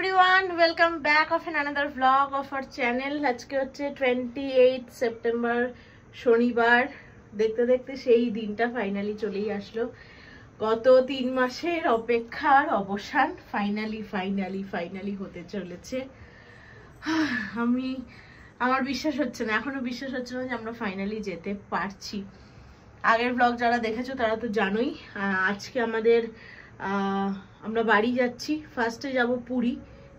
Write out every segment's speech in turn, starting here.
everyone, welcome back of another vlog of our channel. আজকে হচ্ছে 28 September শনিবার। দেখতে দেখতে সেই দিনটা ফাইনালি চলেই আসলো। গত 3 মাসের অপেক্ষার অবসান ফাইনালি হতে চলেছে। আমার বিশ্বাস হচ্ছে না, এখনো বিশ্বাস হচ্ছে না যে আমরা ফাইনালি যেতে পারছি। আগের ব্লগ যারা দেখেছো তারা তো জানোই। আজকে আমরা বাড়ি যাচ্ছি। ফার্স্টে যাব পুরী,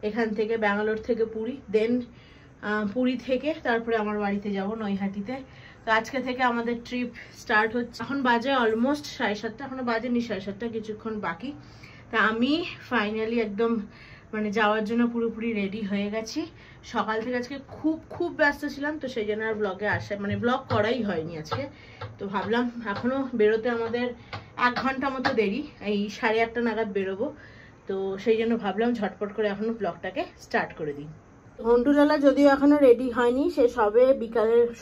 এখান থেকে ব্যাঙ্গালোর থেকে পুরী, দেন পুরী থেকে তারপরে আমার বাড়িতে যাব নৈহাটিতে। তো আজকে থেকে আমাদের ট্রিপ স্টার্ট হচ্ছে। এখন বাজে অলমোস্ট 7:30, এখনো বাজেনি 7:30, কিছুক্ষণ বাকি। তা আমি ফাইনালি একদম যাওয়ার জন্য পুরোপুরি রেডি হয়ে গেছি। সকাল থেকে আজকে খুব ব্যস্ত ছিলাম, তো সেই জন্য আর ব্লগে ব্লগ করাই হয়নি আজকে। তো ভাবলাম এখনো বেরোতে আমাদের 1 ঘন্টা মতো দেরি, এই 8:30 নাগাদ বেরোবো। তো সেই জন্য ভাবলাম ঝটপট করে এখনো ব্লগটাকে স্টার্ট করে দিই। ঘন্টুলালা যদিও এখনো রেডি হয়নি, সে সবে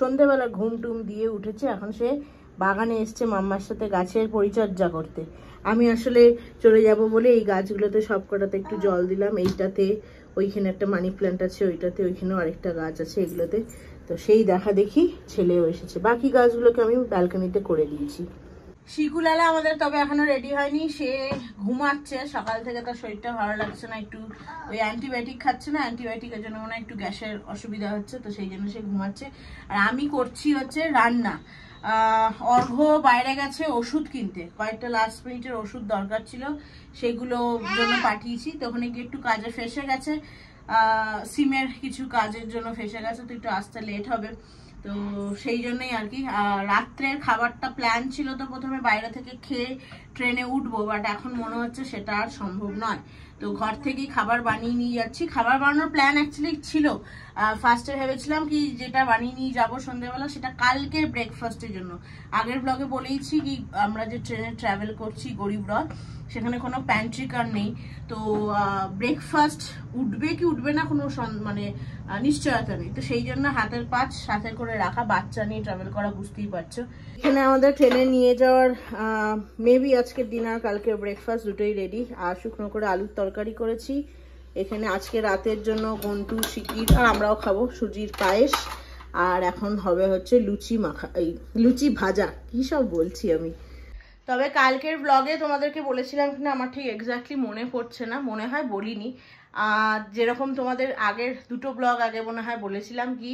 সন্ধেবেলা ঘুম টুম দিয়ে উঠেছে। এখন সে বাগানে এসছে মাম্মার সাথে গাছের পরিচর্যা করতে। আমি আসলে চলে যাব বলে এই গাছগুলোতে সবকটাতে একটু জল দিলাম। এইটাতে, ওইখানে একটা মানি প্ল্যান্ট আছে, ওইটাতে, ওইখানেও আরেকটা গাছ আছে এগুলোতে। তো সেই দেখা দেখি ছেলেও এসেছে। বাকি গাছগুলোকে আমি ব্যালকনিতে করে দিয়েছি। শিকুলালা আমাদের তবে এখনো রেডি হয়নি, সে ঘুমাচ্ছে। সকাল থেকে তার শরীরটা ভালো লাগছে না, একটু ওই অ্যান্টিবায়োটিক খাচ্ছে না, অ্যান্টিবায়োটিকের জন্য মনে হয় একটু গ্যাসের অসুবিধা হচ্ছে, তো সেই জন্য সে ঘুমাচ্ছে। আর আমি করছি হচ্ছে রান্না। অর্ঘ্য বাইরে গেছে ওষুধ কিনতে, কয়েকটা লাস্ট মিনিটের ওষুধ দরকার ছিল, সেগুলো জন্য পাঠিয়েছি। তো ওখানে গিয়ে একটু কাজে ফেসে গেছে, সিমের কিছু কাজের জন্য ফেসে গেছে, তো একটু আসতে লেট হবে। তো সেই জন্যই আর কি। রাত্রের খাবারটা প্ল্যান ছিল তো প্রথমে বাইরে থেকে খেয়ে ট্রেনে উঠবো, বাট এখন মনে হচ্ছে সেটা আর সম্ভব নয়। তো ঘর থেকেই খাবার বানিয়ে নিয়ে যাচ্ছি। খাবার বানানোর প্ল্যান অ্যাকচুয়ালি ছিল, ফার্স্টে ভেবেছিলাম কি যেটা বানিয়ে নিয়ে যাবো সন্ধ্যেবেলা সেটা কালকের ব্রেকফাস্টের জন্য। আগের ব্লগে বলেইছি কি আমরা যে ট্রেনে ট্রাভেল করছি গরিব রথ, সেখানে কোনো প্যান্ট্রি কার নেই। তো ব্রেকফাস্ট উঠবে কি উঠবে না কোনো নিশ্চয়তা নেই। তো সেই জন্য হাতের পাঁচ সাথে করে রাখা, বাচ্চা নিয়ে ট্রাভেল করা বুঝতেই পারছো। এখানে আমাদের ট্রেনে নিয়ে যাওয়ার মেবি আজকের ডিনার কালকের ব্রেকফাস্ট দুটোই রেডি। আর শুকনো করে আলুর তরকারি করেছি। এখানে আজকে রাতের জন্য গন্টু, শিকির আর আমরাও খাবো সুজির পায়েস। আর এখন হবে হচ্ছে লুচি ভাজা, কি সব বলছি আমি। তবে কালকের ব্লগে তোমাদেরকে বলেছিলাম কিনা আমার ঠিক এক্স্যাক্টলি মনে পড়ছে না, মনে হয় বলিনি। যেরকম তোমাদের আগের দুটো ব্লগ আগে মনে হয় বলেছিলাম কি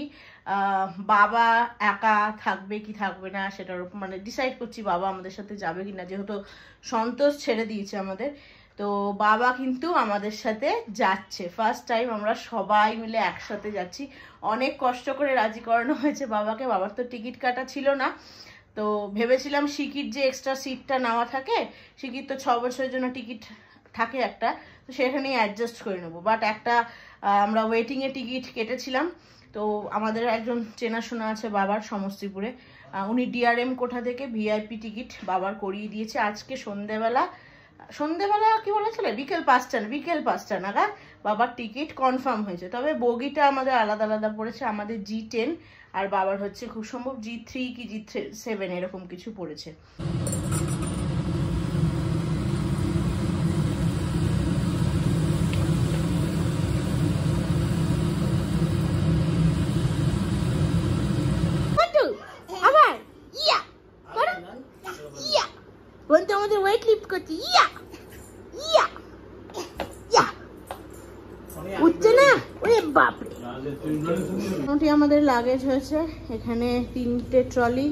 বাবা একা থাকবে কি থাকবে না সেটার ডিসাইড করছি বাবা আমাদের সাথে যাবে কিনা, যেহেতু সন্তোষ ছেড়ে দিয়েছে আমাদের। তো বাবা কিন্তু আমাদের সাথে যাচ্ছে, ফার্স্ট টাইম আমরা সবাই মিলে একসাথে যাচ্ছি। অনেক কষ্ট করে রাজি করানো হয়েছে বাবাকে, বাবার তো টিকিট কাটা ছিল না। তো ভেবেছিলাম শিকির যে এক্সট্রা সিটটা নেওয়া থাকে, শিকির তো 6 বছরের জন্য টিকিট থাকে একটা, তো সেখানেই অ্যাডজাস্ট করে নেবো। বাট একটা আমরা ওয়েটিংয়ে টিকিট কেটেছিলাম। তো আমাদের একজন চেনাশোনা আছে বাবার সমস্তিপুরে, উনি ডিআরএম কোঠা থেকে ভিআইপি টিকিট বাবার করিয়ে দিয়েছে। আজকে সন্ধেবেলা কি বলেছিল, বিকেল 5টা নাগাদ বাবার টিকিট কনফার্ম হয়েছে। তবে বগিটা আমাদের আলাদা আলাদা পড়েছে, আমাদের G10 আর বাবার হচ্ছে খুব সম্ভব G3 কি G7 এরকম কিছু পড়েছে। আমাদের ওয়েট লিফট করছি, উঠছে না, ওরে বাপরে। মোটামুটি আমাদের লাগেজ হয়েছে এখানে 3টে ট্রলি,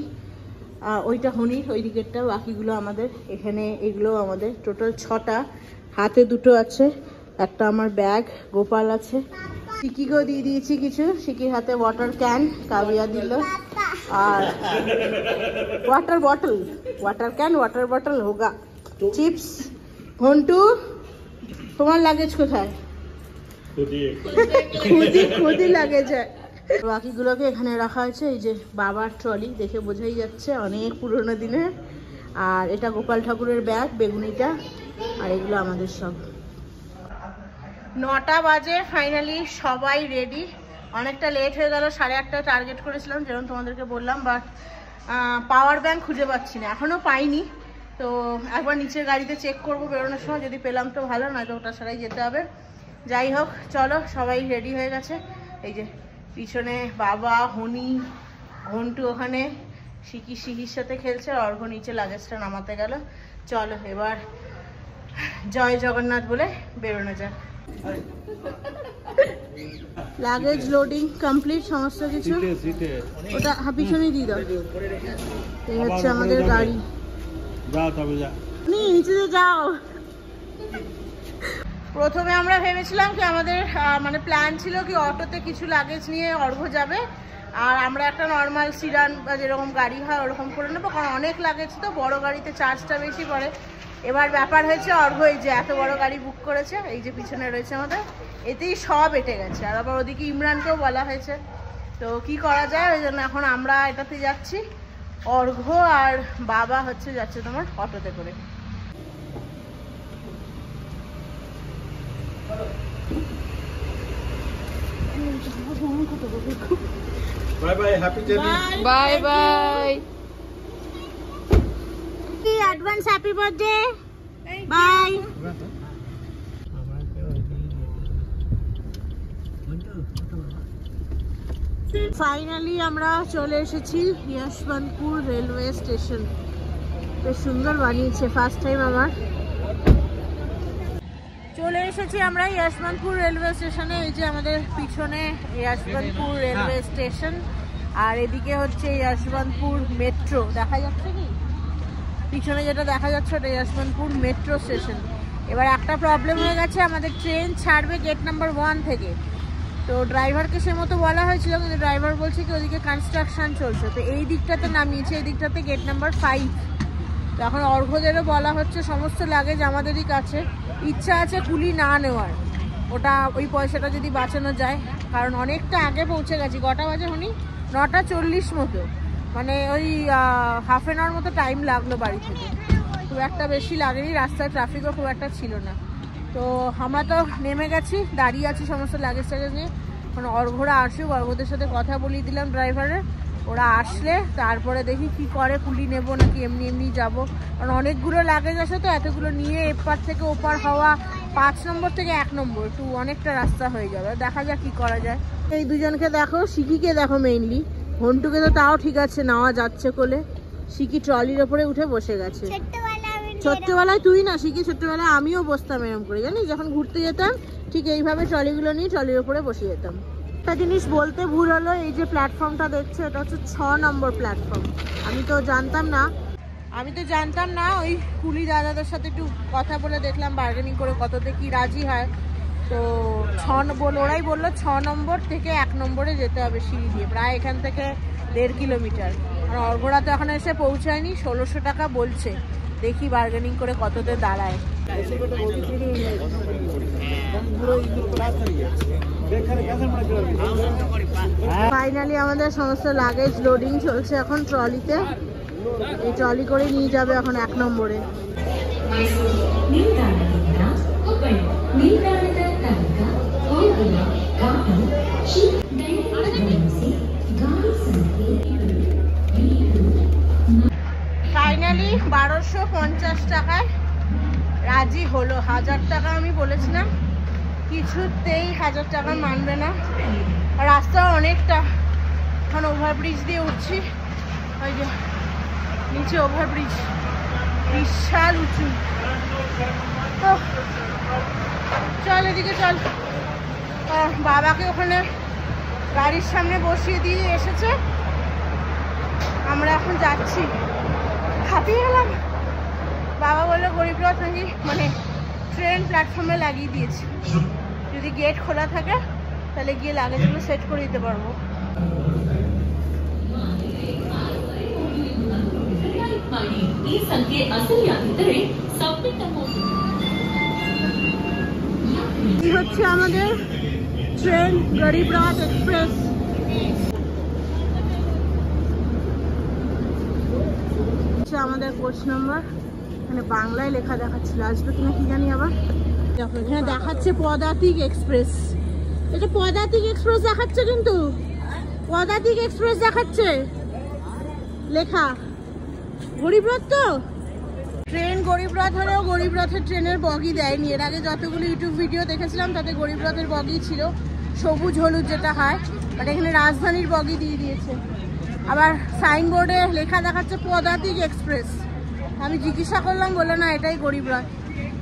ওইটা হনির, ওই দিকেরটা, বাকিগুলো আমাদের। এখানে এগুলো আমাদের টোটাল 6টা, হাতে 2টো আছে, একটা আমার ব্যাগ, গোপাল আছে, শিকিকেও দিয়ে দিয়েছি কিছু। শিকির হাতে ওয়াটার ক্যান, কাবিয়া দিল, আর ওয়াটার ক্যান, ওয়াটার বটল হোগা, চিপস। ঘন্টু তোমার লাগেজ কোথায়? খুদি লাগেজ। বাকিগুলোকে এখানে রাখা হয়েছে। এই যে বাবার ট্রলি, দেখে বোঝাই যাচ্ছে অনেক পুরোনো দিনের। আর এটা গোপাল ঠাকুরের ব্যাগ, বেগুনিটা, আর এগুলো আমাদের সব। 9টা বাজে, ফাইনালি সবাই রেডি। অনেকটা লেট হয়ে গেল, 8:30 টার্গেট করেছিলাম যেরকম তোমাদেরকে বললাম, বাট পাওয়ার ব্যাংক খুঁজে পাচ্ছি না, এখনো পাইনি। তো একবার নিচের গাড়িতে চেক করবো বেরোনোর সময়, যদি পেলাম তো ভালো, নয়তো ওটা ছাড়াই যেতে হবে। যাই হোক চলো, সবাই রেডি হয়ে গেছে। এই যে পিছনে বাবা, হনি, ঘন্টু ওখানে শিকির সাথে খেলছে, অর্ঘ নিচে লাগেজটা নামাতে গেল। চলো এবার জয় জগন্নাথ বলে বেরোনো যাক। লাগেজ লোডিং কমপ্লিট, সমস্ত কিছু। ওটা পিছনেই দিয়ে দাও। এই হচ্ছে আমাদের গাড়ি। নিচে যাও। প্রথমে আমরা ভেবেছিলাম কি আমাদের মানে প্ল্যান ছিল কি অটোতে কিছু লাগেজ নিয়ে অর্ঘ যাবে, আর আমরা একটা নর্মাল সিডান বা যেরকম গাড়ি হয় ওরকম করে নেবো, কারণ অনেক লাগেজ তো, বড় গাড়িতে চার্জটা বেশি পড়ে। এবার ব্যাপার হয়েছে অর্ঘ এই যে এত বড় গাড়ি বুক করেছে, এই যে পিছনে রয়েছে আমাদের, এতেই সব এটে গেছে। আর আবার ওদিকে ইমরানকেও বলা হয়েছে, তো কি করা যায়, ওই জন্য এখন আমরা এটাতে যাচ্ছি। অর্ঘ আর বাবা হচ্ছে যাচ্ছে তোমার অটোতে করে। Bye bye, happy journey. Bye bye. Advance happy birthday. Bye. Finally আমরা চলে এসেছি যশবন্তপুর রেলওয়ে স্টেশন। বেশ সুন্দর বানিয়েছে, ফার্স্ট টাইম আমার। চলে এসেছি আমরা যশবন্তপুর রেলওয়ে স্টেশনে। এই যে আমাদের পিছনে যশবন্তপুর রেলওয়ে স্টেশন, আর এদিকে হচ্ছে যশবন্তপুর মেট্রো। দেখা যাচ্ছে কি পিছনে যেটা দেখা যাচ্ছে ওটা যশবন্তপুর মেট্রো স্টেশন। এবার একটা প্রবলেম হয়ে গেছে, আমাদের ট্রেন ছাড়বে গেট নাম্বার 1 থেকে। তো ড্রাইভারকে সে মতো বলা হয়েছিল, কিন্তু ড্রাইভার বলছে কি ওদিকে কনস্ট্রাকশন চলছে, তো এই দিকটাতে নামিয়েছে, এই দিকটাতে গেট নাম্বার 5। তো এখন অর্ঘদেরও বলা হচ্ছে সমস্ত লাগেজ আমাদেরই কাছে। ইচ্ছা আছে কুলি না নেওয়ার, ওটা ওই পয়সাটা যদি বাঁচানো যায়, কারণ অনেকটা আগে পৌঁছে গেছি। কটা বাজে হনি? 9:40 মতো, মানে ওই হাফ অ্যান আওয়ার মতো টাইম লাগলো বাড়ি থেকে। খুব একটা বেশি লাগেনি, রাস্তায় ট্রাফিকও খুব একটা ছিল না। তো আমরা তো নেমে গেছি, দাঁড়িয়ে আছি সমস্ত লাগেজ টাগেজ নিয়ে। এখন অর্ঘরা আসুক, অর্ঘদের সাথে কথা বলিয়ে দিলাম ড্রাইভারের, ওরা আসলে তারপরে দেখি কি করে, কুলি নেবো নাকি এমনি এমনি যাবো। কারণ অনেকগুলো লাগেজ আছে তো, এতগুলো নিয়ে এপার থেকে ওপার হওয়া, 5 নম্বর থেকে 1 নম্বর একটু অনেকটা রাস্তা হয়ে যাবে। দেখা যাক কি করা যায়। এই দুজনকে দেখো, শিকিকে দেখো মেইনলি, ঘন্টুকে তো তাও ঠিক আছে নেওয়া যাচ্ছে কোলে, শিকি ট্রলির ওপরে উঠে বসে গেছে। ছোট্টবেলায় তুই না শিখি, ছোট্টবেলায় আমিও বসতাম এরকম করে, জানিস, যখন ঘুরতে যেতাম ঠিক এইভাবে ট্রলিগুলো নিয়ে ট্রলির উপরে বসে যেতাম। একটা জিনিস বলতে ভুল হলো, এই যে প্ল্যাটফর্মটা দেখছো এটা হচ্ছে 6 নম্বর প্ল্যাটফর্ম। আমি তো জানতাম না। ওই কুলি দাদাদের সাথে একটু কথা বলে দেখলাম, বার্গেনিং করে কততে কি রাজি হয়। তো ওরাই বললো 6 নম্বর থেকে 1 নম্বরে যেতে হবে সিঁড়ি দিয়ে, প্রায় এখান থেকে 1.5 কিলোমিটার। আর অর্ঘরা তো এখন এসে পৌঁছায়নি, 1600 টাকা বলছে। দেখি বার্গেনিং করে কততে দাঁড়ায়। ফাইনালি আমাদের সমস্ত লাগেজ লোডিং চলছে এখন ট্রলিতে। এই ট্রলি করে নিয়ে যাবে এখন 1 নম্বরে। ফাইনালি 1250 টাকায় রাজি হলো। 1000 টাকা আমি বলেছিলাম, কিছুতেই 1000 টাকা মানবে না। রাস্তা অনেকটা, এখন ওভারব্রিজ দিয়ে উঠছি, ওই যে নিচে ওভারব্রিজ বিশাল উঁচু। চল এদিকে চল। বাবাকে ওখানে গাড়ির সামনে বসিয়ে দিয়ে এসেছে, আমরা এখন যাচ্ছি। হাঁপিয়ে গেলাম। বাবা বললো গরিবরথ নাকি মানে ট্রেন প্ল্যাটফর্মে লাগিয়ে দিয়েছে, যদি গেট খোলা থাকে তাহলে গিয়ে লাগেজগুলো সেট করে দিতে পারবো। এই হচ্ছে আমাদের ট্রেন গরিবরথ এক্সপ্রেস। আমাদের কোচ নাম্বার, এখানে বাংলায় লেখা দেখাচ্ছিল, আসবে কিনা কি জানি। আবার এখানে দেখাচ্ছে পদাতিক এক্সপ্রেস। এটা পদাতিক এক্সপ্রেস দেখাচ্ছে, কিন্তু পদাতিক এক্সপ্রেস দেখাচ্ছে লেখা। গরিবরথ তো ট্রেন গরিবরথ হলেও গরিবরথের ট্রেনের বগি দেয়নি। এর আগে যতগুলো ইউটিউব ভিডিও দেখেছিলাম তাতে গরিবরথের বগি ছিল, সবুজ হলুদ যেটা হয়, বাট এখানে রাজধানীর বগি দিয়ে দিয়েছে। আবার সাইনবোর্ডে লেখা দেখাচ্ছে পদাতিক এক্সপ্রেস। আমি জিজ্ঞাসা করলাম, বললো না এটাই গরিবরথ।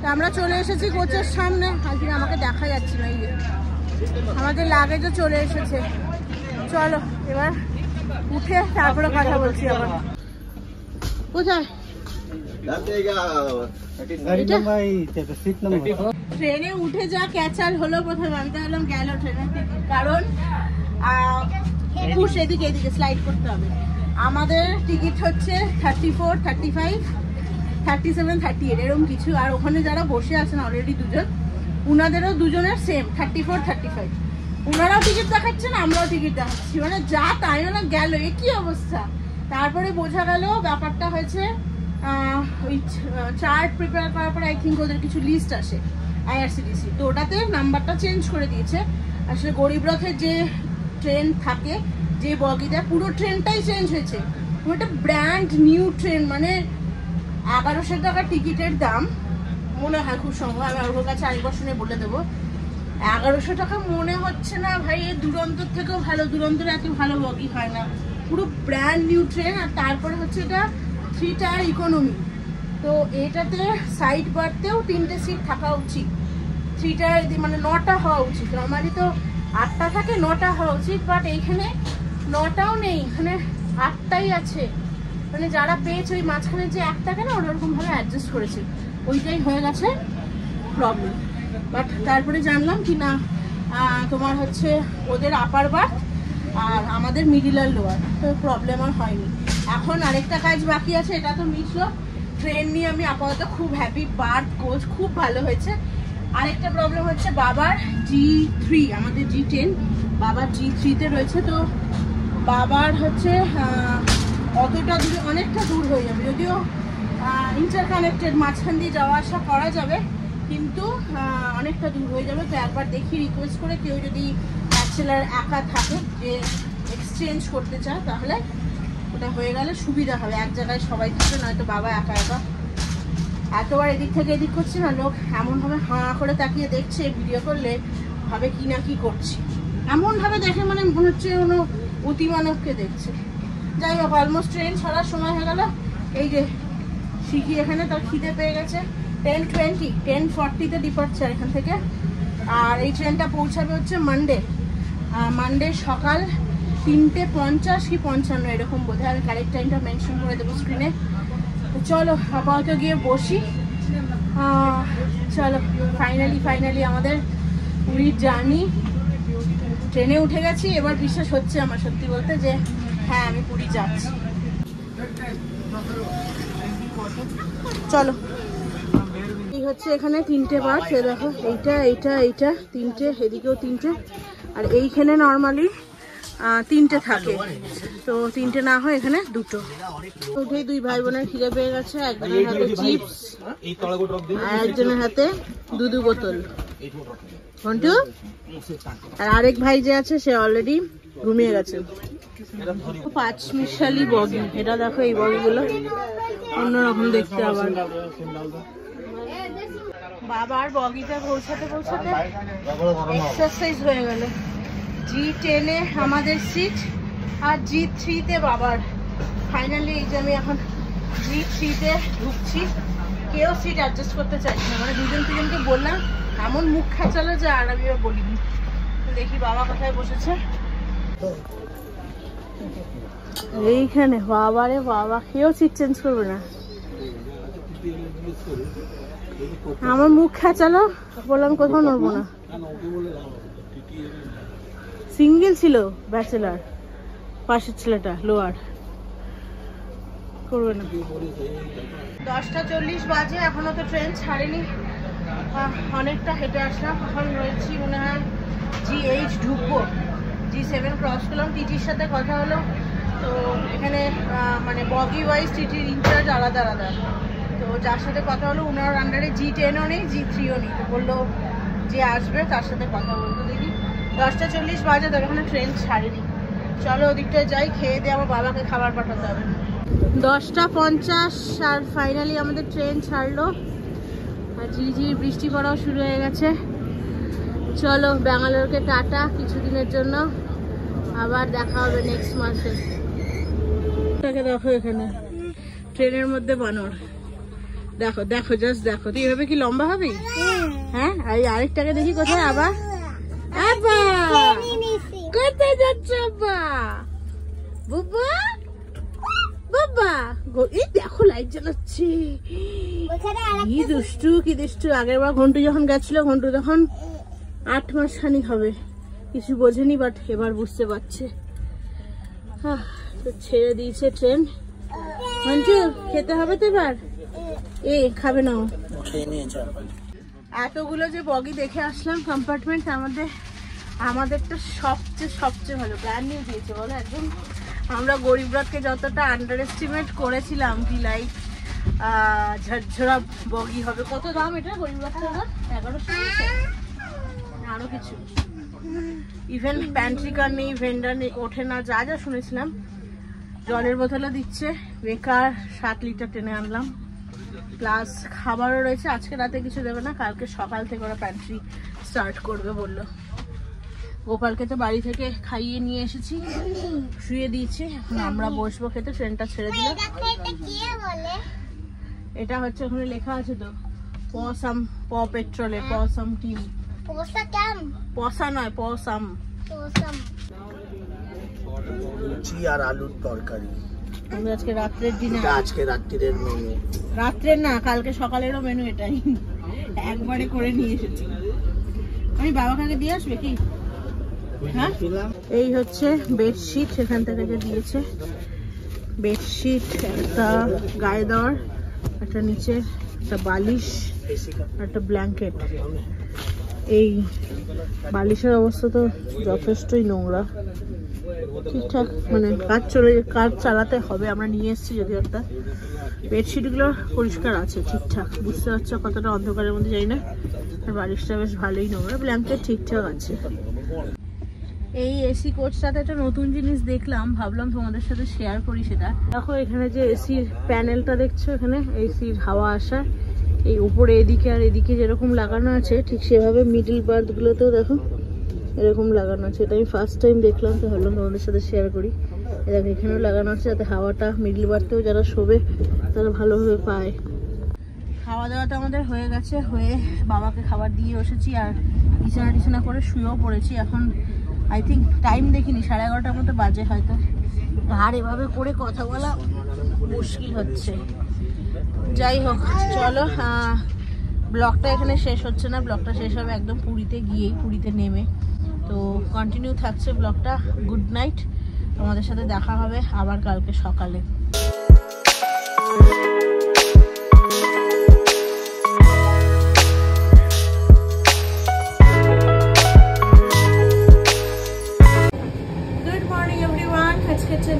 তো আমরা চলে এসেছি কোচের সামনে। আজকে আমাকে দেখা যাচ্ছে না, এই যে আমাদের লাগেজও চলে এসেছে। চলো এবার উঠে তারপরে কথা বলছি। আবার কোথায় ট্রেনে উঠে যা ক্যাচাল হলো, প্রথমে জানতে হলাম গেল ট্রেনের টিকিট, কারণ এদিকে স্লাইড করতে হবে। আমাদের টিকিট হচ্ছে 34, 35, 37, 38 এরকম কিছু। আর ওখানে যারা বসে আছেন অলরেডি দুজন, উনাদেরও দুজনের সেম 34, 35। ওনারাও টিকিট দেখাচ্ছেন, আমরাও টিকিট দেখাচ্ছি, মানে যা তাই না গেল, এ কি অবস্থা। তারপরে বোঝা গেল ব্যাপারটা হয়েছে ওই চার্ট প্রিপেয়ার করার পরে আই থিঙ্ক ওদের কিছু লিস্ট আসে আইআরসিটিসি, তো ওটাতে নাম্বারটা চেঞ্জ করে দিয়েছে। আসলে গরিবরথের যে ট্রেন থাকে, যে বগিটা, পুরো ট্রেনটাই চেঞ্জ হয়েছে। ওটা ব্র্যান্ড নিউ ট্রেন, মানে 1100 টাকা টিকিটের দাম মনে হয়, খুব সম্ভব। আমি ওর কাছে আরেকবার শুনে বলে দেবো। 1100 টাকা মনে হচ্ছে না ভাই, এই দুরন্তর থেকেও ভালো। দুরন্তর এত ভালো বগি হয় না, পুরো ব্র্যান্ড নিউ ট্রেন। আর তারপরে হচ্ছে এটা 3 টায়ার ইকোনমি, তো এটাতে সাইড বার্থেও 3টে সিট থাকা উচিত। 3 টায়ার মানে 9টা হওয়া উচিত। নর্মালি তো 8টা থাকে, 9টা হওয়া উচিত, বাট এইখানে 9টাও নেই, এখানে 8টাই আছে। মানে যারা পেয়েছে ওই মাঝখানে যে একটাকে না ওরকম ভাবে অ্যাডজাস্ট করেছে, ওইটাই হয়ে গেছে প্রবলেম। বাট তারপরে জানলাম কি না তোমার হচ্ছে ওদের আপার বার্থ আর আমাদের মিডিল আর লোয়ার, তো প্রবলেম আর হয়নি। এখন আরেকটা কাজ বাকি আছে, এটা তো মিটলো। ট্রেন নিয়ে আমি আপাতত খুব হ্যাপি, বার্থ কোচ খুব ভালো হয়েছে। আরেকটা প্রবলেম হচ্ছে বাবার G3, আমাদের G10, বাবার G3-তে রয়েছে। তো বাবার হচ্ছে অতটা দূরে, অনেকটা দূর হয়ে যাবে, যদিও ইন্টারকানেক্টেড, মাঝখান দিয়ে যাওয়া আসা করা যাবে, কিন্তু অনেকটা দূর হয়ে যাবে। তো একবার দেখি রিকোয়েস্ট করে, কেউ যদি ব্যাচেলার একা থাকে যে এক্সচেঞ্জ করতে চায়, তাহলে ওটা হয়ে গেলে সুবিধা হবে, এক জায়গায় সবাই থাকবে, নয়তো বাবা একা একা এতবার এদিক থেকে এদিক করছে না, লোক এমনভাবে হাঁ করে তাকিয়ে দেখছে, ভিডিও করলে ভাবে কি না কি করছি, এমনভাবে দেখে মানে মনে হচ্ছে কোনো অতিমানবকে দেখছে। যাই হোক, অলমোস্ট ট্রেন ছাড়ার সময় হয়ে গেল। এই যে শিখি এখানে, তার খিদে পেয়ে গেছে। 10:20, 10:40-তে ডিপার্চার এখান থেকে। আর এই ট্রেনটা পৌঁছাবে হচ্ছে মানডে সকাল 3:50 কি 55 এরকম বোধহয়। আমি কারেক্ট টাইমটা মেনশন করে দেবো স্ক্রিনে। তো চলো আপাতত গিয়ে বসি। চলো ফাইনালি আমাদের পুরীর জার্নি, ট্রেনে উঠে গেছি। এবার বিশ্বাস হচ্ছে আমার সত্যি বলতে যে হ্যাঁ আমি পুরী যাচ্ছি। চলো, এই হচ্ছে এখানে 3টে বাস, দেখো এইটা 3টে, এদিকেও 3টে, আর এইখানে নর্মালি 3টে থাকে, তো 3টে না হয় এখানে 2টো। উঠেই দুই ভাই বোনের খিদে পেয়ে গেছে, একজনের হাতে চিপস আর একজনের হাতে দুধু বোতল ঘন্টু, আর আরেক ভাই যে আছে সে অলরেডি ঘুমিয়ে গেছে। 5 মিশালি বগি, এটা দেখো, এই বগিগুলো অন্যরকম দেখতে। আবার বাবার বগিটা পৌঁছাতে এক্সারসাইজ হয়ে গেল। G10-এ আমাদের সিট আর G3-তে বাবার। ফাইনালি এই যে আমি এখন G3-তে ঢুকছি। কেউ সিট অ্যাডজাস্ট করতে চাইছে না, মানে দুজনকে বললাম, এমন মুখ খাচালো যে আর আমি বলিনি। দেখি বাবা কোথায় বসেছে। এইখানে বাবারে বাবা, কেউ সিট চেঞ্জ করবে না। আমার মুখ খেঁচালো, বললাম কোথাও নড়বো না। সিঙ্গেল ছিল ব্যাচেলার, পাশের ছেলেটা লোয়ার, করবে না। 10:40 বাজে, এখনো তো ট্রেন ছাড়েনি। অনেকটা হেঁটে আসলাম, এখন রয়েছি মনে হয় G8 ঢুকবো। G7 ক্রস করলাম, টিটির সাথে কথা হলো। তো এখানে মানে বগি ওয়াইজ টিটির ইনচার্জ আলাদা আলাদা, তো যার সাথে কথা হলো ওনার আন্ডারে G10-ও নেই, G3-ও নেই। তো বললো যে আসবে তার সাথে কথা বলতো। দেখি 10:40 বাজে, তো এখানে ট্রেন ছাড়েনি। চলো ওদিকটায় যাই, খেয়ে দিয়ে আমার বাবাকে খাবার পাঠাতে হবে। 10:50 আর ফাইনালি আমাদের ট্রেন ছাড়লো আর ঝিরিঝিরি বৃষ্টি পড়াও শুরু হয়ে গেছে। চলো ব্যাঙ্গালোরকে টাটা কিছুদিনের জন্য, আবার দেখা হবে নেক্সট মাসে। দেখো এখানে ট্রেনের মধ্যে বানর, দেখো দেখো জাস্ট দেখো। তুই এভাবে কি লম্বা হবি? হ্যাঁ আরেকটাকে দেখি কোথায়। আবার কোথায় যাচ্ছ আব্বা? বুবা বাবা এই দেখো লাইট জ্বালাচ্ছে, কি দুষ্টু কি দুষ্টু। আগের বার ঘন্টু যখন গেছিল, ঘন্টু তখন 8 মাস খানিক হবে, কিছু বোঝেনি, বাট এবার বুঝতে পারছে। তো ছেড়ে দিয়েছে ট্রেন। ঘন্টু খেতে হবে তো এবার? খাবে না? এতগুলো যে বগি দেখে আসলাম কম্পার্টমেন্ট, আমাদেরটা সবচেয়ে ভালো ব্র্যান্ড নিউ দিয়েছে বলো একদম। আমরা গরিবরথকে যতটা আন্ডার এস্টিমেট করেছিলাম কি লাইক ঝরঝরা বগি হবে। কত দাম এটা গরিবরথটা? 1100 আরো কিছু। ইভেন প্যান্ট্রি কার নেই, ভেন্ডার নেই, ওঠে না, যা যা শুনেছিলাম। জলের বোতলও দিচ্ছে, বেকার 7 লিটার টেনে আনলাম। প্লাস খাবারও রয়েছে। আজকে রাতে কিছু দেবে না, কালকে সকাল থেকে ওরা প্যান্ট্রি স্টার্ট করবে বললো। গোপালকে তো বাড়ি থেকে খাইয়ে নিয়ে এসেছি, শুয়ে দিয়েছি, এখন আমরা বসবো খেতে। ট্রেনটা ছেড়ে দিল। এটা হচ্ছে ওখানে লেখা আছে তো, পসাম পেট্রোলে পসাম টিম। পসা নয় পসাম। লুচি আর আলুর তরকারি। আমি আজকে রাত্রের ডিনার, আজকে রাত্রির মেনু। রাত্রের না, কালকে সকালেরও মেনু এটাই, একবারে করে নিয়ে এসেছি। আমি বাবা কাকে দিয়ে আসবে কি? হ্যাঁ এই হচ্ছে বেডশিট, সেখান থেকে যে দিয়েছে বেডশিট, একটা গায়ে দেওয়ার, একটা নিচে একটা বালিশ, একটা ব্ল্যাঙ্কেট। এই বালিশের অবস্থা তো যথেষ্টই নোংরা, ঠিকঠাক মানে কাজ চালাতে হবে। আমরা নিয়ে এসেছি যদি একটা। বেডশিটগুলো পরিষ্কার আছে ঠিকঠাক, বুঝতে পারছো কতটা অন্ধকারের মধ্যে যাই না। আর বালিশটা বেশ ভালোই নোংরা, ব্ল্যাঙ্কেট ঠিকঠাক আছে। এই এসি কোচটাতে একটা নতুন জিনিস দেখলাম, ভাবলাম তোমাদের সাথে শেয়ার করি সেটা। দেখো এখানে যে এসির প্যানেলটা দেখছো, এখানে এসির হাওয়া আসা, এই উপরে এদিকে আর এদিকে যেরকম লাগানো আছে ঠিক সেভাবে মিডল পার্টগুলোতেও দেখো এরকম লাগানো আছে। এটা আমি ফার্স্ট টাইম দেখলাম, তো ভাবলাম তোমাদের সাথে শেয়ার করি। দেখো এখানেও লাগানো আছে যাতে হাওয়াটা মিডল পার্টতেও যারা শোবে তারা ভালোভাবে পায়। খাওয়া দাওয়াটা আমাদের হয়ে গেছে, হয়ে বাবাকে খাবার দিয়ে বসেছি আর বিছানা করে শুয়েও পড়েছি। এখন আই থিঙ্ক টাইম দেখিনি, 11:30টার মতো বাজে হয়তো। আর এভাবে করে কথা বলা মুশকিল হচ্ছে। যাই হোক চলো, ব্লগটা এখানে শেষ হচ্ছে না, ব্লগটা শেষ হবে একদম পুরীতে গিয়েই, পুরীতে নেমে। তো কন্টিনিউ থাকছে ব্লগটা। গুড নাইট, তোমাদের সাথে দেখা হবে আবার কালকে সকালে।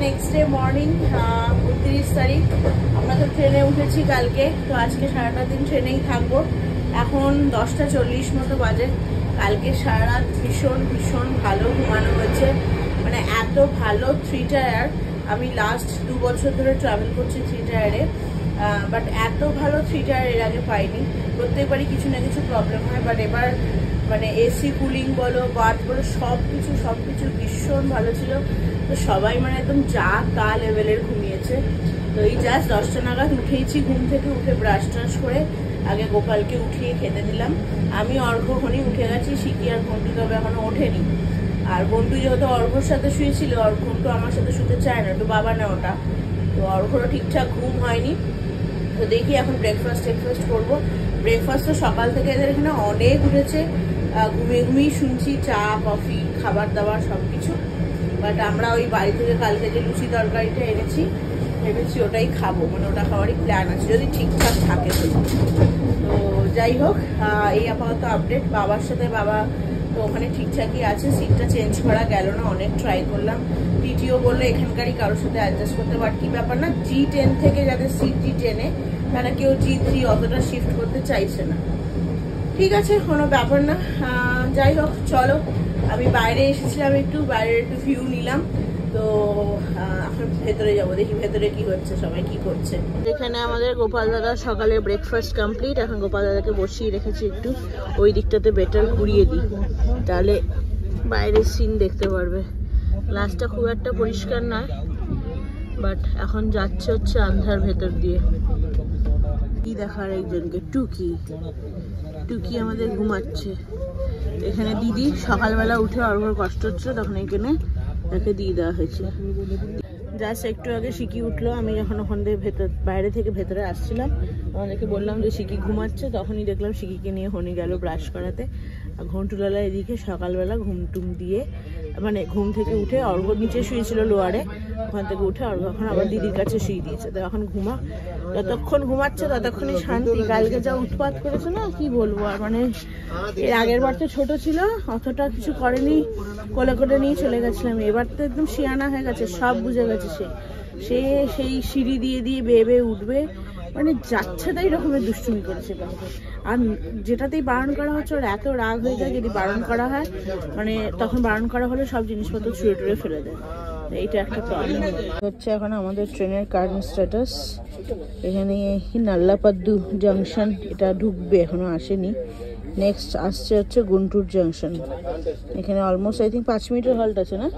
নেক্সট ডে মর্নিং, 29 তারিখ। আমরা তো ট্রেনে উঠেছি কালকে, তো আজকে সারাটা দিন ট্রেনেই থাকবো। এখন 10:40 মতো বাজে। কালকে সারা রাত ভীষণ ভালো ঘুমানো হয়েছে, মানে এত ভালো 3 টায়ার। আমি লাস্ট 2 বছর ধরে ট্রাভেল করছি 3 টায়ারে, বাট এত ভালো 3 টায়ার এর আগে পাইনি। প্রত্যেকবারই কিছু না কিছু প্রবলেম হয়, বাট এবার মানে এসি কুলিং বলো, বাথ বলো, সবকিছু ভীষণ ভালো ছিল। তো সবাই মানে একদম যা তা লেভেলের ঘুমিয়েছে। তো এই জাস্ট 10টা নাগাদ উঠেইছি ঘুম থেকে, উঠে ব্রাশ ট্রাশ করে আগে গোপালকে উঠিয়ে খেতে দিলাম। আমি অর্ঘ্যক্ষণই উঠে গেছি, শিকি আর ঘন্টু তবে এখনো ওঠেনি। আর ঘন্টু যেহেতু অর্ঘ্যর সাথে শুয়েছিল, ঘন্টু আমার সাথে শুতে চায় না, তো বাবা না ওটা, তো অর্ঘ্যরও ঠিকঠাক ঘুম হয়নি। তো দেখি এখন ব্রেকফাস্ট করবো। ব্রেকফাস্ট তো সকাল থেকে এদের এখানে অনেক উঠেছে, ঘুমিয়ে শুনছি চা কফি খাবার দাবার সবকিছু। বাট আমরা ওই বাড়ি থেকে কালকে যে লুচি তরকারিটা এনেছি, ভেবেছি ওটাই খাবো, মানে ওটা খাওয়ারই প্ল্যান আছে যদি ঠিকঠাক থাকে। তো যাই হোক, এই আপাতত আপডেট। বাবার সাথে বাবা তো ওখানে ঠিকঠাকই আছে, সিটটা চেঞ্জ করা গেল না, অনেক ট্রাই করলাম। টিটিও বললো এখানকারই কারোর সাথে অ্যাডজাস্ট করতে, বাট কি ব্যাপার না, G10 থেকে যাদের সিট G10-এ তারা কেউ G3 অতটা শিফট করতে চাইছে না। ঠিক আছে, কোনো ব্যাপার না। যাই হোক চলো, আমি বাইরে এসেছিলাম, একটু বাইরের একটু ভিউ নিলাম। তো এখন ভেতরে যাবো, দেখি ভেতরে কি হচ্ছে, সবাই কি করছে। এখানে আমাদের গোপাল দাদা সকালে ব্রেকফাস্ট কমপ্লিট। এখন গোপাল দাদাকে বসিয়ে রেখেছি, একটু ওই দিকটাতে বেটার ঘুরিয়ে দিই, তাহলে বাইরের সিন দেখতে পারবে। গ্লাসটা খুব একটা পরিষ্কার নয়, বাট এখন যাচ্ছে হচ্ছে আন্ধার ভেতর দিয়ে। কি দেখার একজনকে, টুকি টুকি আমাদের ঘুমাচ্ছে এখানে। দিদি সকালবেলা উঠে অর্ঘর কষ্ট হচ্ছিল, তখন এখানে তাকে দিয়ে দেওয়া হয়েছে। জাস্ট একটু আগে শিকি উঠলো, আমি যখন ওখান থেকে বাইরে থেকে ভেতরে আসছিলাম, আমাদেরকে বললাম যে শিকি ঘুমাচ্ছে, তখনই দেখলাম শিকিকে নিয়ে হনি গেল ব্রাশ করাতে। আর ঘন্টুলালা এদিকে সকালবেলা ঘুমটুম দিয়ে, মানে ঘুম থেকে উঠে অর্ঘ নিচে শুয়েছিল লোয়ারে, ওখান থেকে উঠে অর্ঘ এখন আবার দিদির কাছে শুয়ে দিয়েছে। তো এখন যতক্ষণ ঘুমাচ্ছে ততক্ষণই শান্তি। কালকে যা উৎপাত করেছে না, কি বলবো আর, মানে এর আগের বার তো ছোট ছিল, অতটা কিছু করেনি, কোলে কোলে নিয়ে চলে গেছিলাম। এবার তো একদম শিয়ানা হয়ে গেছে, সব বুঝে গেছে। সে সেই সিঁড়ি দিয়ে দিয়ে বেয়ে বেয়ে উঠবে, মানে যাচ্ছে তাই রকমের দুষ্টুমি করেছে কালকে। আর যেটাতেই বারণ করা হচ্ছে ওর এত রাগ হয়ে যায়, যদি বারণ করা হয়, মানে তখন বারণ করা হলে সব জিনিসপত্র ছুঁড়ে টুড়ে ফেলে দেয়। এইটা একটা প্রবলেম হচ্ছে। এখন আমাদের ট্রেনের কারেন্ট স্ট্যাটাস, এখানে নাল্লাপাদ্দু জাংশন, এটা ঢুকবে, এখনো আসেনি। নেক্সট আসছে হচ্ছে গুন্টুর জাংশন। এখানে অলমোস্ট আই থিঙ্ক 5 মিনিটের হল্ট আছে না?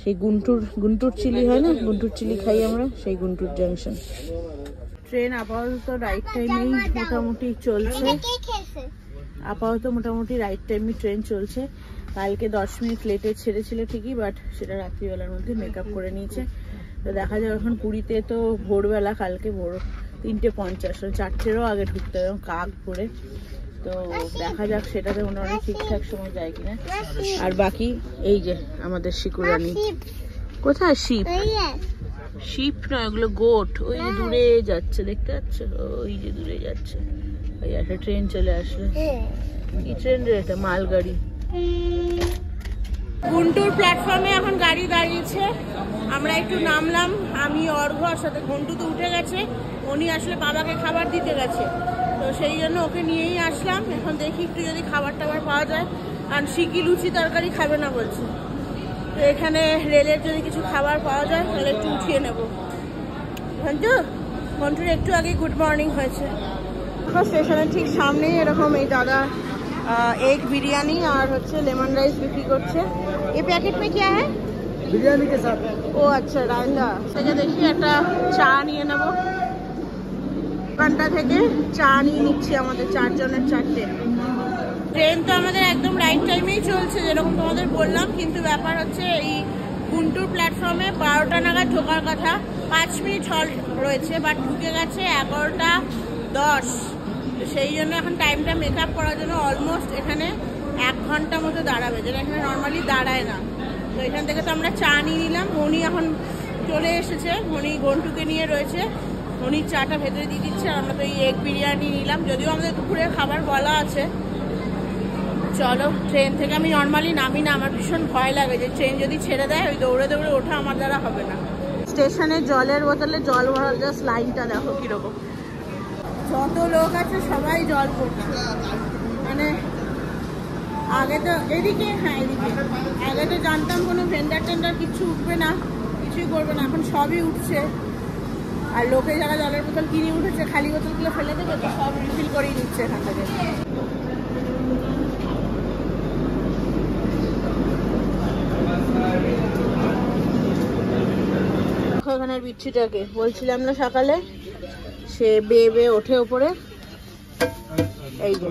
সেই গুন্টুর চিলি হয় না, গুন্টুর চিলি খাই আমরা, সেই গুন্টুর জাংশন। ট্রেন আপাতত রাইট টাইমেই মোটামুটি চলছে, রাইট টাইমে ট্রেন চলছে। কালকে 10 মিনিট লেটে ছেড়েছিল ঠিকই, বাট সেটা রাত্রিবেলার মধ্যে মেকআপ করে নিয়েছে। তো দেখা যাবে এখন পুরীতে তো ভোরবেলা, কালকে ভোর 3:50, 4টেরও আগে ঢুকতে হবে কাক করে। তো দেখা যাক সেটাতে মোটামুটি ঠিকঠাক সময় যায় কিনা। আর বাকি এই যে আমাদের শিকুরানি, কোথায় শিপ? শিপ নয়, ওগুলো গোট। ওই যে দূরে যাচ্ছে, দেখতে পাচ্ছ? ওই যে দূরে যাচ্ছে। ওই একটা ট্রেন চলে আসলো। কি ট্রেন রে এটা? মালগাড়ি। গুন্টুর প্ল্যাটফর্মে এখন গাড়ি দাঁড়িয়েছে, আমরা একটু নামলাম। আমি অর্ঘর সাথে, ঘন্টু তো উঠে গেছে, উনি আসলে বাবাকে খাবার দিতে গেছে, তো সেই জন্য ওকে নিয়েই আসলাম। এখন দেখি একটু যদি খাবার টাবার পাওয়া যায়, আর শিকি লুচি তরকারি খাবে না বলছে। তো এখানে রেলের যদি কিছু খাবার পাওয়া যায় তাহলে একটু উঠিয়ে নেব। ঘন্টুর একটু আগে গুড মর্নিং হয়েছে। স্টেশনের ঠিক সামনেই এরকম এই দাদা এগ বিরিয়ানি আর হচ্ছে লেমন রাইস বিক্রি করছে। এই প্যাকেট में क्या है? বিরিয়ানি के साथ। ও আচ্ছা, রায়তা। থেকে দেখি একটা চা নিয়ে নেব। দোকানটা থেকে চা নিয়ে নিচ্ছি, আমাদের 4 জনের 4টে। ট্রেন তো আমাদের একদম রাইট টাইমেই চলছে, যেরকম তোমাদের বললাম, কিন্তু ব্যাপার হচ্ছে এই গুন্টুর প্ল্যাটফর্মে 12টা নাগাদ ঢোকার কথা, 5 মিনিট হল্ট রয়েছে, বাট ঢুকে গেছে 11:10। সেই জন্য এখন টাইমটা মেকআপ করার জন্য অলমোস্ট এখানে 1 ঘন্টা মতো দাঁড়াবে, যেটা এখানে নর্মালি দাঁড়ায় না। তো এখান থেকে তো আমরা চা নিয়ে নিলাম। উনি এখন চলে এসেছে, উনি ঘন্টুকে নিয়ে রয়েছে, উনি চাটা ভেতরে দিয়ে দিচ্ছে। আমরা তো এই এগ বিরিয়ানি নিলাম, যদিও আমাদের দুপুরের খাবার বলা আছে। চলো, ট্রেন থেকে আমি নর্মালি নামি না, আমার ভীষণ ভয় লাগে যে ট্রেন যদি ছেড়ে দেয়, ওই দৌড়ে দৌড়ে ওঠা আমার দ্বারা হবে না। স্টেশনে জলের বোতলে জল ভরার জাস্ট লাইনটা দেখো কিরকম, যত লোক আছে সবাই জল পড়ছে। মানে আগে তো এদিকে, হ্যাঁ এদিকে, আগে তো জানতাম কোনো ভেন্ডার টেন্ডার কিছু উঠবে না, কিছুই করবে না, এখন সবই উঠছে। আর লোকে যারা জলের বোতল কিনে উঠেছে, খালি বোতলগুলো ফেলে দেবে, তো সব রিফিল করেই নিচ্ছে এখান থেকে। এখানের বিচ্ছিটাকে বলছিলাম না সকালে, সে বেয়ে বেয়ে ওঠে ওপরে। এই যে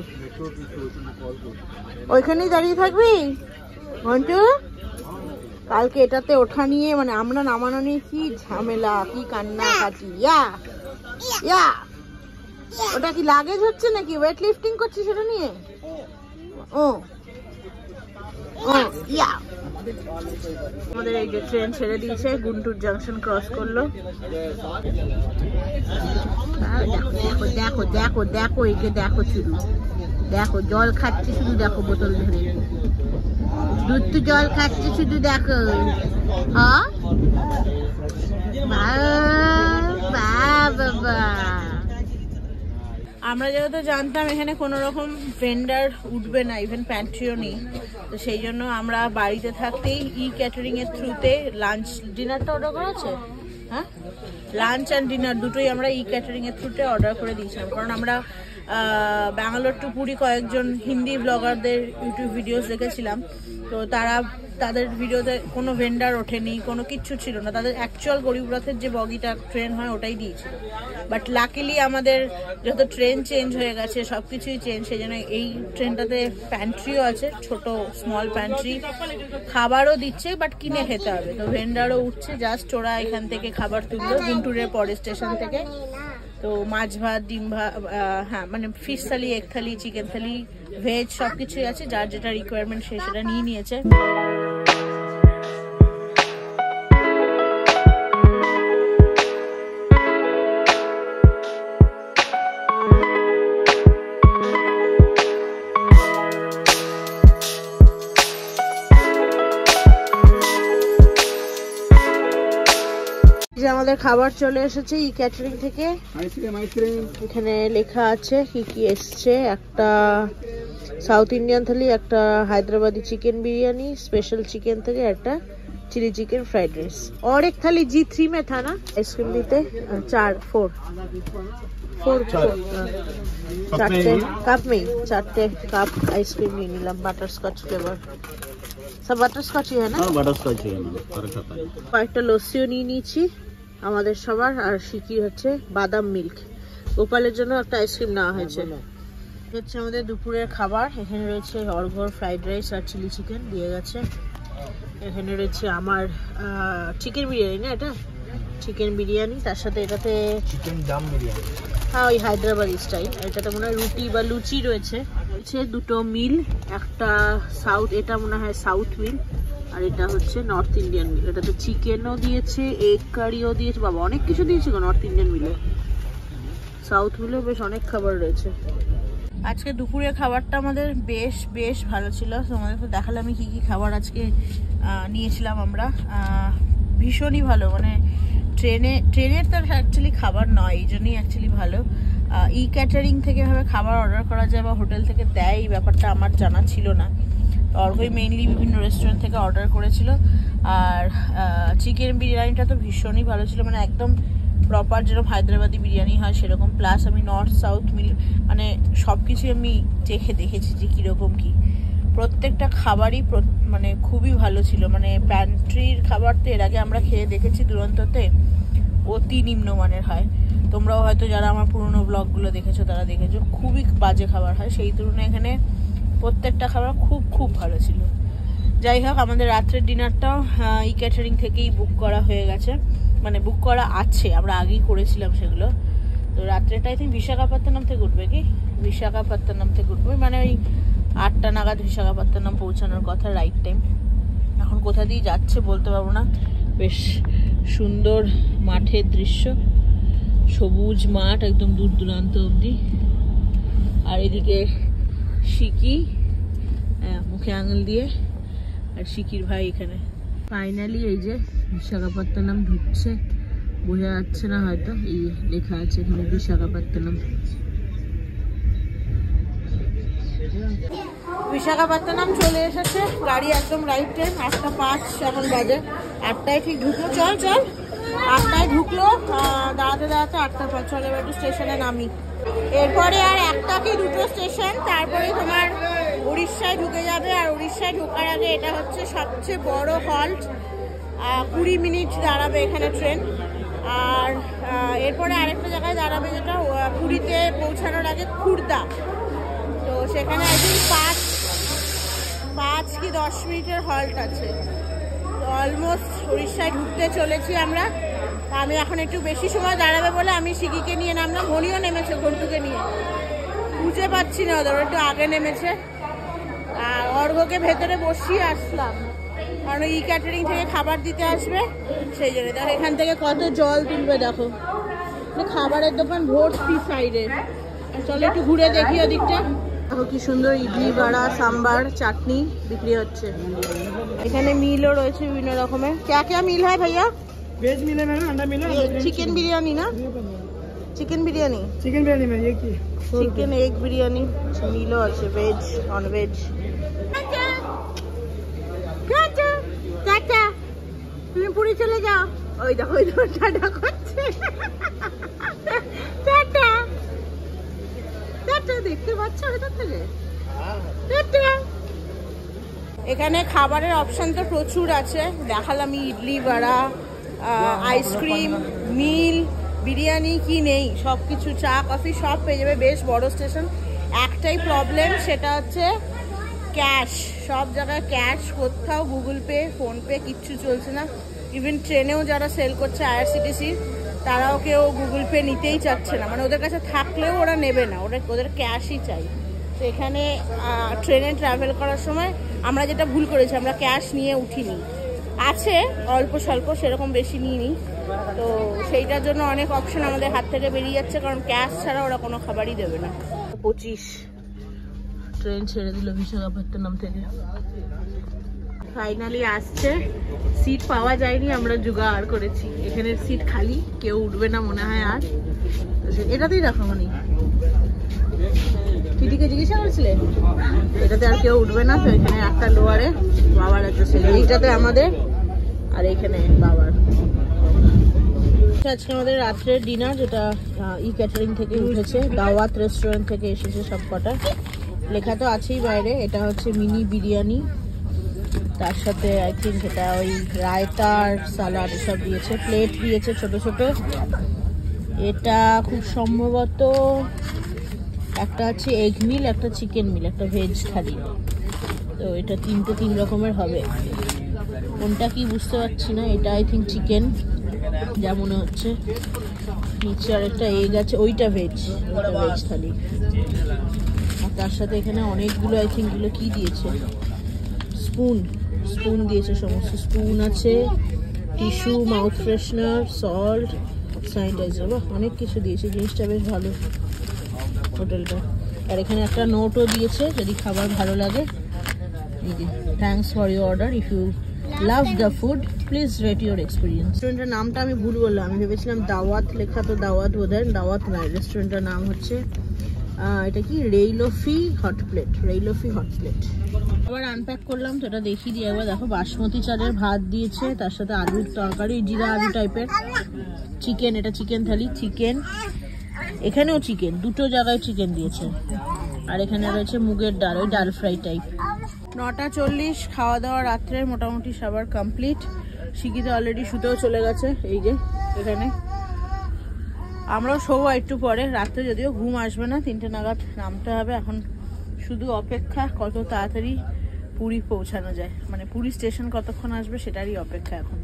ওইখানেই দাঁড়িয়ে থাকবি ঘন্টু। কালকে এটাতে ওঠা নিয়ে, মানে আমরা নামানো নিয়ে কি ঝামেলা, কি কান্না কাটি। ইয়া ওটা কি লাগেজ হচ্ছে নাকি? ওয়েট লিফটিং করছি সেটা নিয়ে? ও ইয়া। আমাদের এই যে ট্রেন ছেড়ে দিয়েছে, গুন্টুর জাংশন ক্রস করলো। দেখো দেখো দেখো দেখো, একে দেখো, শুধু দেখো জল খাচ্ছে, শুধু দেখো বোতল ধরে, দুধ তো জল খাচ্ছে, শুধু দেখো। হ্যাঁ বাবা, আমরা যেহেতু জানতাম এখানে কোনো রকম ভেন্ডার উঠবে না, ইভেন প্যান্ট্রিও নেই, তো সেই জন্য আমরা বাড়িতে থাকতেই ক্যাটারিং এর থ্রুতে লাঞ্চ ডিনারটা অর্ডার করা আছে। হ্যাঁ, লাঞ্চ অ্যান্ড ডিনার দুটোই আমরা ক্যাটারিং এর থ্রুতে অর্ডার করে দিয়েছিলাম, কারণ আমরা ব্যাঙ্গালোর টু পুরী কয়েকজন হিন্দি ব্লগারদের ইউটিউব ভিডিওস দেখেছিলাম, তো তাদের ভিডিওতে কোনো ভেন্ডার ওঠেনি, কোনো কিচ্ছু ছিল না, তাদের অ্যাকচুয়াল গরিবরথের যে বগিটা ট্রেন হয় ওটাই দিয়েছিল। বাট লাকিলি আমাদের যেহেতু ট্রেন চেঞ্জ হয়ে গেছে, সব কিছুই চেঞ্জ, সেই জন্য এই ট্রেনটাতে প্যান্ট্রিও আছে, ছোট স্মল প্যান্ট্রি, খাবারও দিচ্ছে, বাট কিনে খেতে হবে। তো ভেন্ডারও উঠছে, জাস্ট ওরা এখান থেকে খাবার তুললো গুন্টুরের পরের স্টেশন থেকে। তো মাছ ভাত, ডিম ভাত, হ্যাঁ মানে ফিশ থালি, এগ থালি, চিকেন থালি, ভেজ সব কিছুই আছে, যার যেটা রিকোয়ারমেন্ট সে সেটা নিয়ে নিয়েছে। আমাদের খাবার চলে এসেছে ক্যাটারিং থেকে। এখানে লেখা আছে কি কি এসছে, একটা সাউথ ইন্ডিয়ান থালি, একটা হায়দ্রাবাদি চিকেন বিরিয়ানি স্पेशल चिकन থেকে, একটা चिली चिकन फ्राइड राइस, और एक थाली G3 में था ना आइसक्रीम दीते 4 चारटे कप में 4 कप आइसक्रीम নিয়ে নিলাম, বাটারস্কচ ফ্লেভার, সব বাটারস্কচ ही है ना, বাটারস্কচ ही है ना, কয়েকটা লস্যিও নিয়ে নিয়েছি আমাদের সবার, আর শিকির হচ্ছে বাদাম মিল্ক, গোপালের জন্য একটা আইসক্রিম নেওয়া হয়েছে। হচ্ছে আমাদের দুপুরের খাবার, এখানে রয়েছে অর্ঘর ফ্রাইড রাইস আর চিলি চিকেন দিয়ে গেছে, এখানে রয়েছে আমার চিকেন বিরিয়ানি, না এটা চিকেন বিরিয়ানি, তার সাথে এটাতে চিকেন দাম বিরিয়ানি, হ্যাঁ ওই হায়দ্রাবাদি স্টাইল, এটাতে মনে হয় রুটি বা লুচি রয়েছে, দুটো মিল, একটা সাউথ, এটা মনে হয় সাউথ মিল, আর এটা হচ্ছে নর্থ ইন্ডিয়ান মিল, এটাতে চিকেনও দিয়েছে, এগ কারিও দিয়েছে, বাবা অনেক কিছু দিয়েছে গো নর্থ ইন্ডিয়ান মিলে, সাউথ মিলে বেশ অনেক খাবার রয়েছে। আজকে দুপুরের খাবারটা আমাদের বেশ ভালো ছিল, তোমাদের তো দেখালাম আমি কি কি খাবার আজকে নিয়েছিলাম আমরা, ভীষণই ভালো, মানে ট্রেনের তো অ্যাকচুয়ালি খাবার নয়, এই জন্যই অ্যাকচুয়ালি ভালো। ক্যাটারিং থেকে এভাবে খাবার অর্ডার করা যায় বা হোটেল থেকে দেয়, এই ব্যাপারটা আমার জানা ছিল না, অর্ঘই মেইনলি বিভিন্ন রেস্টুরেন্ট থেকে অর্ডার করেছিল। আর চিকেন বিরিয়ানিটা তো ভীষণই ভালো ছিল, মানে একদম প্রপার যেরকম হায়দ্রাবাদি বিরিয়ানি হয় সেরকম, প্লাস আমি নর্থ সাউথ মিল মানে সব কিছুই আমি চেখে দেখেছি যে কীরকম কী, প্রত্যেকটা খাবারই মানে খুবই ভালো ছিল, মানে প্যান্ট্রির খাবার তো এর আগে আমরা খেয়ে দেখেছি দুরন্ততে, অতি নিম্নমানের হয়, তোমরাও হয়তো যারা আমার পুরনো ব্লগগুলো দেখেছো তারা দেখেছো, খুবই বাজে খাবার হয়, সেই তুলনায় এখানে প্রত্যেকটা খাবার খুব ভালো ছিল। যাই হোক, আমাদের রাত্রের ডিনারটাও ক্যাটারিং থেকেই বুক করা হয়ে গেছে, মানে বুক করা আছে, আমরা আগেই করেছিলাম সেগুলো। তো রাত্রেটা আই থিঙ্ক বিশাখাপত্তনম থেকে উঠবে, কি বিশাখাপত্তনম থেকে উঠবে, মানে ওই 8টা নাগাদ বিশাখাপত্তনম পৌঁছানোর কথা, রাইট টাইম। এখন কোথা দিয়ে যাচ্ছে বলতে পারবো না, বেশ সুন্দর মাঠের দৃশ্য, সবুজ মাঠ একদম দূর দূরান্ত অবধি, আর এদিকে শিকি মুখে আঙুল দিয়ে, আর শিকির ভাই এখানে। ফাইনালি এই যে বিশাখাপত্তনম ঢুকছে, বোঝা যাচ্ছে না হয়তো, এই লেখা আছে এখানে বিশাখাপত্তনম। বিশাখাপত্তনম চলে এসেছে, গাড়ি একদম রাইট টাইম, 8:05 এখন বাজে, 8টায় ঠিক ঢুকলো, চল 8টায় ঢুকলো, দাঁড়াতে 8:05, চল এবার একটু স্টেশনে নামি, এরপরে আর একটা কি দুটো স্টেশন, তারপরে তোমার উড়িষ্যায় ঢুকে যাবে, আর উড়িষ্যায় ঢোকার আগে এটা হচ্ছে সবচেয়ে বড় হল্ট, 20 মিনিট দাঁড়াবে এখানে ট্রেন, আর এরপরে আরেকটা জায়গায় দাঁড়াবে যেটা পুরীতে পৌঁছানোর আগে খুর্দা, তো সেখানে আই থিঙ্ক 5 কি 10 মিনিটের হল্ট আছে। তো অলমোস্ট উড়িষ্যায় ঢুকতে চলেছি আমরা, আমি এখন একটু বেশি সময় দাঁড়াবে বলে আমি শিকিকে নিয়ে নামলাম, মনিও নেমেছে ঘন্টুকে নিয়ে, খুঁজে পাচ্ছি না ওদের, একটু আগে নেমেছে, আর অর্ঘকে ভেতরে বসিয়ে আসলাম, কারণ ক্যাটারিং থেকে খাবার দিতে আসবে সেই জন্য। দেখো এখান থেকে কত জল তুলবে, দেখো খাবারের দোকান ভর্তি সাইডে, চলো একটু ঘুরে দেখি ওদিকটা। দেখো কি সুন্দর ইডলি, বড়া, সাম্বার, চাটনি বিক্রি হচ্ছে, এখানে মিলও রয়েছে বিভিন্ন রকমের। क्या क्या মিল হয় ভাইয়া? वेज मिले मैम, अंडा मिले, চিকেন বিরিয়ানি না, চিকেন বিরিয়ানি में ये की চিকেন এগ বিরিয়ানি মিলও আছে ভেজ নন ভেজ তুমি পুরী চলে যাও ওই দেখো টাটা করছে টাটা টাটা দেখতে পাচ্ছ ভেতর থেকে টাটা। এখানে খাবারের অপশন তো প্রচুর আছে দেখালাম ইডলি বড়া আইসক্রিম মিল বিরিয়ানি কি নেই সবকিছু চা কফি সব পেয়ে যাবে বেশ বড় স্টেশন একটাই প্রবলেম সেটা হচ্ছে ক্যাশ সব জায়গায় ক্যাশ কোথাও গুগল পে ফোনপে কিচ্ছু চলছে না ইভেন ট্রেনেও যারা সেল করছে আইআরসিটিসি তারাও কেউ গুগল পে নিতেই চাচ্ছে না মানে ওদের কাছে থাকলেও ওরা নেবে না ওদের ক্যাশই চাই তো এখানে ট্রেনে ট্রাভেল করার সময় আমরা যেটা ভুল করেছি আমরা ক্যাশ নিয়ে উঠিনি আছে অল্প স্বল্প সেরকম বেশি নিইনি তো সেইটার জন্য অনেক অপশন আমাদের হাত থেকে বেরিয়ে যাচ্ছে কারণ ক্যাশ ছাড়া ওরা কোনো খাবারই দেবে না 25 ট্রেন ছেড়ে দিল বিশাখাপত্তনম থেকে ফাইনালি আসছে সিট পাওয়া যায়নি আমরা জোগাড় করেছি এখানের সিট খালি কেউ উঠবে না মনে হয় আর এটাতেই রাখো মনি দিদিকে জিজ্ঞাসা করেছিলে এটাতে আর কেউ উঠবে না তো এখানে একটা লোয়ারে বাবার একটা ছেলে এইটাতে আমাদের আর এখানে বাবার আজকে আমাদের রাত্রের ডিনার যেটা ই ক্যাটারিং থেকে উঠেছে দাওয়াত রেস্টুরেন্ট থেকে এসেছে সব কটা লেখা তো আছেই বাইরে এটা হচ্ছে মিনি বিরিয়ানি তার সাথে আই থিঙ্ক এটা ওই রায়তা আর সালাড এসব দিয়েছে প্লেট দিয়েছে ছোট ছোট এটা খুব সম্ভবত একটা আছে এগ মিল একটা চিকেন মিল একটা ভেজ থালি তো এটা তিন রকমের হবে কোনটা কি বুঝতে পারছি না এটা আই থিঙ্ক চিকেন যা মনে হচ্ছে নিচে আর একটা এগ আছে ওইটা ভেজ থালি আর তার সাথে এখানে অনেকগুলো আই থিঙ্ক গুলো কি দিয়েছে স্পুন দিয়েছে সমস্ত স্পুন আছে tissue mouth freshener salt sanitiser বাহ অনেক কিছু দিয়েছে জিনিসটা বেশ ভালো হোটেলটা আর এখানে একটা নোটও দিয়েছে যদি খাবার ভালো লাগে thanks for your order if you love the food please rate your experience রেস্টুরেন্টের নামটা আমি ভুল বললাম আমি ভেবেছিলাম দাওয়াত লেখা তো দাওয়াত বোধহয় দাওয়াত নয় রেস্টুরেন্টের নাম হচ্ছে এটা কি রেইলোফি হট প্লেট আবার আনপ্যাক করলাম তো এটা দেখিয়ে দিই একবার দেখো বাসমতি চালের ভাত দিয়েছে তার সাথে আলুর তরকারি জিরা আলু টাইপের চিকেন এটা চিকেন থালি চিকেন এখানেও চিকেন দুটো জায়গায় চিকেন দিয়েছে আর এখানে রয়েছে মুগের ডাল ওই ডাল ফ্রাই টাইপ 9:40 খাওয়া দাওয়া রাত্রের মোটামুটি সবার কমপ্লিট শিখিতে অলরেডি শুতেও চলে গেছে এই যে এখানে আমরাও শোবো একটু পরে রাত্রে যদিও ঘুম আসবে না 3টে নাগাদ নামতে হবে এখন শুধু অপেক্ষা কত তাড়াতাড়ি পুরী পৌঁছানো যায় মানে পুরী স্টেশন কতক্ষণ আসবে সেটারই অপেক্ষা এখন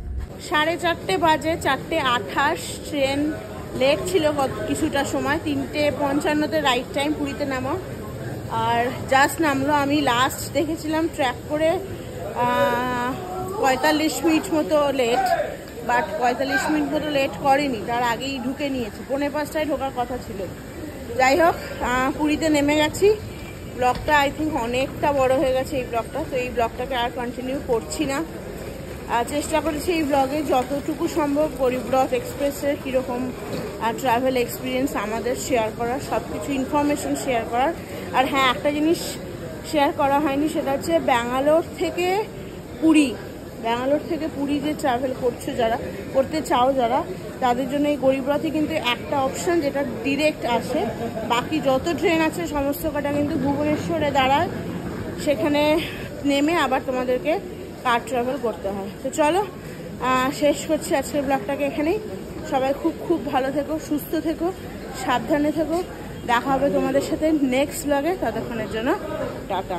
4:30 বাজে 4:28 ট্রেন লেট ছিল কিছুটা সময় 3:55 রাইট টাইম পুরীতে নামা আর জাস্ট নামলো আমি লাস্ট দেখেছিলাম ট্র্যাক করে 45 মিনিট মতো লেট বাট 45 মিনিট মতো লেট করেনি তার আগেই ঢুকে নিয়েছে 4:45টায় ঢোকার কথা ছিল যাই হোক পুরীতে নেমে গেছি ব্লগটা আই থিঙ্ক অনেকটা বড় হয়ে গেছে এই ব্লগটা তো এই ব্লগটাকে আর কন্টিনিউ করছি না চেষ্টা করেছি এই ব্লগে যতটুকু সম্ভব গরিবরথ এক্সপ্রেসের কীরকম ট্রাভেল এক্সপিরিয়েন্স আমাদের শেয়ার করার সব কিছু ইনফরমেশন শেয়ার করার আর হ্যাঁ একটা জিনিস শেয়ার করা হয়নি সেটা হচ্ছে ব্যাঙ্গালোর থেকে পুরী যে ট্রাভেল করতে চাও যারা তাদের জন্য এই গরিবরথই কিন্তু একটা অপশন যেটা ডিরেক্ট আসে বাকি যত ট্রেন আছে সমস্ত কটা কিন্তু ভুবনেশ্বরে দাঁড়ায় সেখানে নেমে আবার তোমাদেরকে কার ট্রাভেল করতে হয় তো চলো শেষ করছি আজকের ব্লগটাকে এখানেই সবাই খুব ভালো থেকো সুস্থ থেকো সাবধানে থেকো দেখা হবে তোমাদের সাথে নেক্সট ব্লগে ততক্ষণের জন্য টাটা